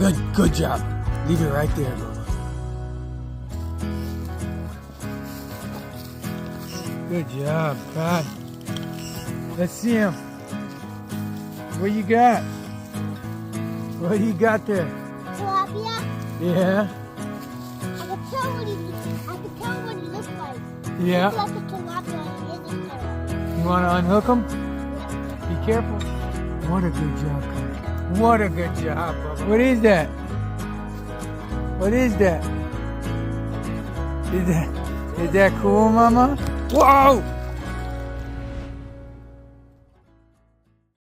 Good job. Leave it right there, Bubba. Good job, God. Let's see him. What you got? What do you got there? Tilapia? Yeah. I can tell what he looks like. Yeah. He looks like a tilapia isn't there. You want to unhook him? Be careful. What a good job, God. What a good job, Bubba. What is that? What is that? Is that cool, Mama? Whoa!